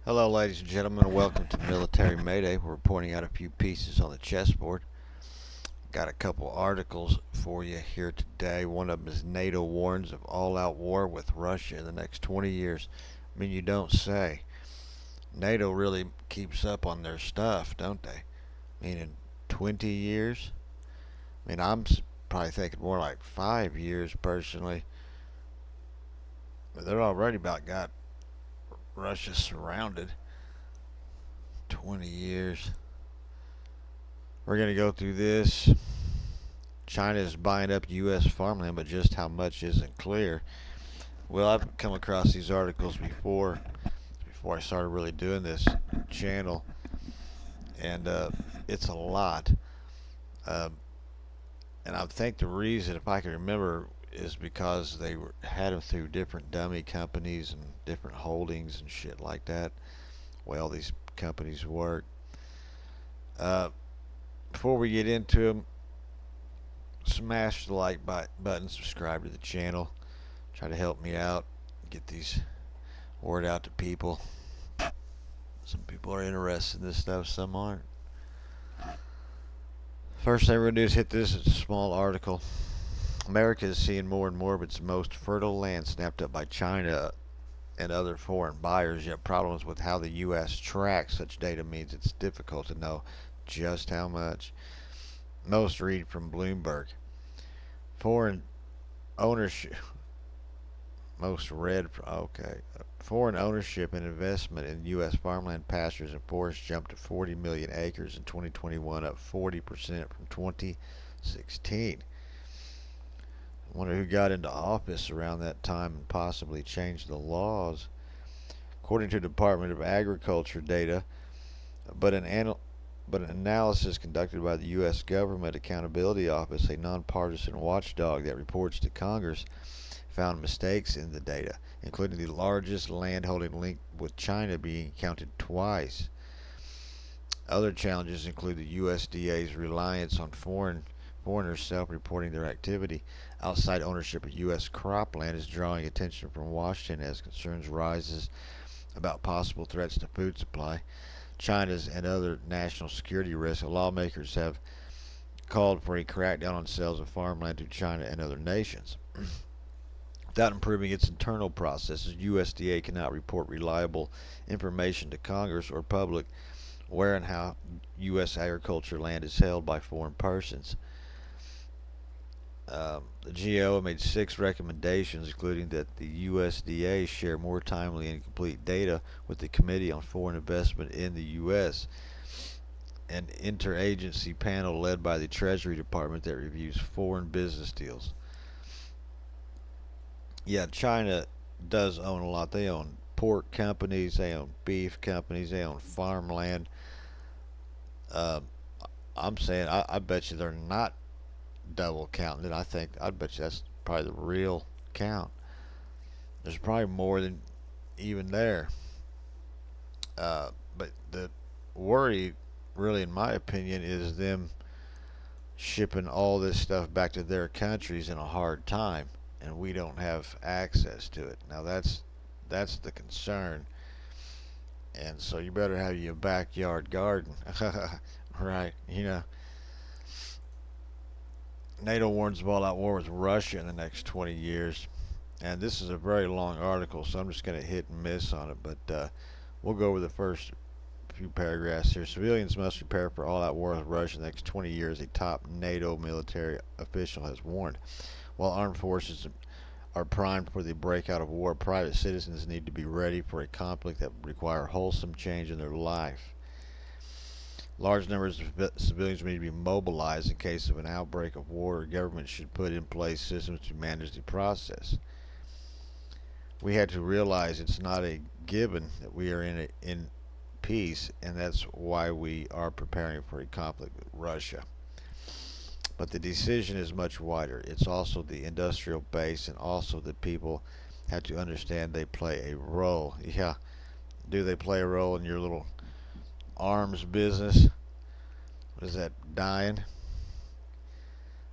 Hello, ladies and gentlemen, and welcome to Military Mayday. We're pointing out a few pieces on the chessboard. Got a couple articles for you here today. One of them is Nato warns of all-out war with Russia in the next 20 years. I mean, you don't say. Nato really keeps up on their stuff, don't they? I mean, in 20 years? I mean, I'm probably thinking more like 5 years personally. But they're already about got Russia surrounded. 20 years. We're going to go through this. China is buying up U.S. farmland, but just how much isn't clear. Well, I've come across these articles before I started really doing this channel, and it's a lot. Uh, and I think the reason, if I can remember, is because they had them through different dummy companies and different holdings and shit like that. Well, these companies work. Uh, Before we get into them, smash the like button, subscribe to the channel, try to help me out, get these word out to people. Some people are interested in this stuff, some aren't. First thing we're going to do is hit this. It's a small article. America is seeing more and more of its most fertile land snapped up by China and other foreign buyers, yet problems with how the U.S. tracks such data means it's difficult to know just how much. Most read from Bloomberg. Foreign ownership. Most read. Okay. Foreign ownership and investment in U.S. farmland, pastures, and forests jumped to 40 million acres in 2021, up 40% from 2016. I wonder who got into office around that time and possibly changed the laws. According to the Department of Agriculture data, but an analysis conducted by the U.S. Government Accountability Office, a nonpartisan watchdog that reports to Congress, found mistakes in the data, including the largest landholding linked with China being counted twice. Other challenges include the USDA's reliance on foreigners self-reporting their activity. Outside ownership of U.S. cropland is drawing attention from Washington as concerns rises about possible threats to food supply, China's and other national security risks. Lawmakers have called for a crackdown on sales of farmland to China and other nations. Without improving its internal processes, USDA cannot report reliable information to Congress or public where and how U.S. agriculture land is held by foreign persons. The GAO made 6 recommendations, including that the USDA share more timely and complete data with the Committee on Foreign Investment in the U.S., an interagency panel led by the Treasury Department that reviews foreign business deals. Yeah, China does own a lot. They own pork companies, they own beef companies, they own farmland. Uh, I'm saying I bet you they're not double counting it. I'd bet you that's probably the real count. There's probably more than even there. But the worry, really, in my opinion, is them shipping all this stuff back to their countries in a hard time, and we don't have access to it. Now that's the concern. And so you better have your backyard garden, right? NATO warns of all-out war with Russia in the next 20 years. And this is a very long article, so I'm just going to hit and miss on it. But we'll go over the first few paragraphs here. Civilians must prepare for all-out war with Russia in the next 20 years, a top NATO military official has warned. While armed forces are primed for the breakout of war, private citizens need to be ready for a conflict that would require wholesome change in their life. Large numbers of civilians need to be mobilized in case of an outbreak of war. Government should put in place systems to manage the process. We had to realize it's not a given that we are in peace, and that's why we are preparing for a conflict with Russia. But the decision is much wider. It's also the industrial base, and also the people have to understand they play a role. Yeah, do they play a role in your little arms business? What is that, dying?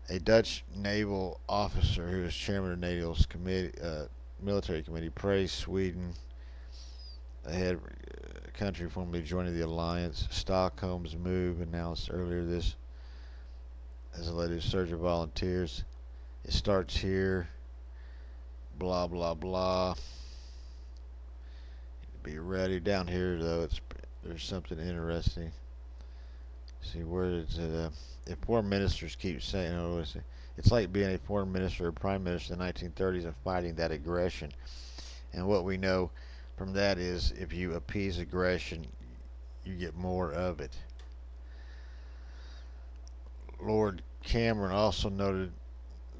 A Dutch naval officer who is chairman of NATO's military committee praised Sweden ahead country formally joining the alliance. Stockholm's move announced earlier this has led to a surge of volunteers. It starts here. Blah blah blah. Be ready. Down here though, there's something interesting. See where is it? If foreign ministers keep saying, oh, it's like being a foreign minister or prime minister in the 1930s and fighting that aggression. And what we know from that is if you appease aggression, you get more of it. Lord Cameron also noted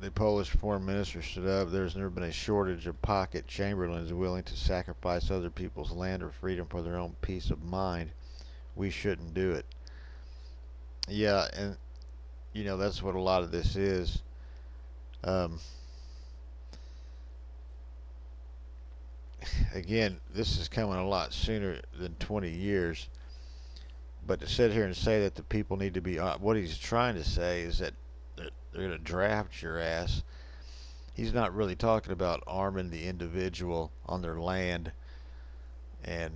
the Polish foreign minister stood up. There's never been a shortage of pocket chamberlains willing to sacrifice other people's land or freedom for their own peace of mind. We shouldn't do it. Yeah, and that's what a lot of this is. Um, Again, this is coming a lot sooner than 20 years. But to sit here and say that the people need to be, what he's trying to say is that they're going to draft your ass. He's not really talking about arming the individual on their land and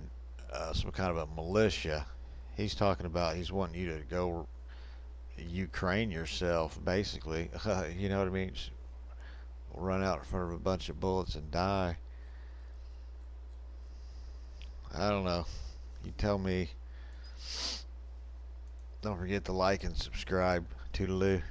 some kind of a militia. He's talking about he's wanting you to go Ukraine yourself, basically. You know what I mean? Just run out in front of a bunch of bullets and die. I don't know. You tell me. Don't forget to like and subscribe. Toodaloo.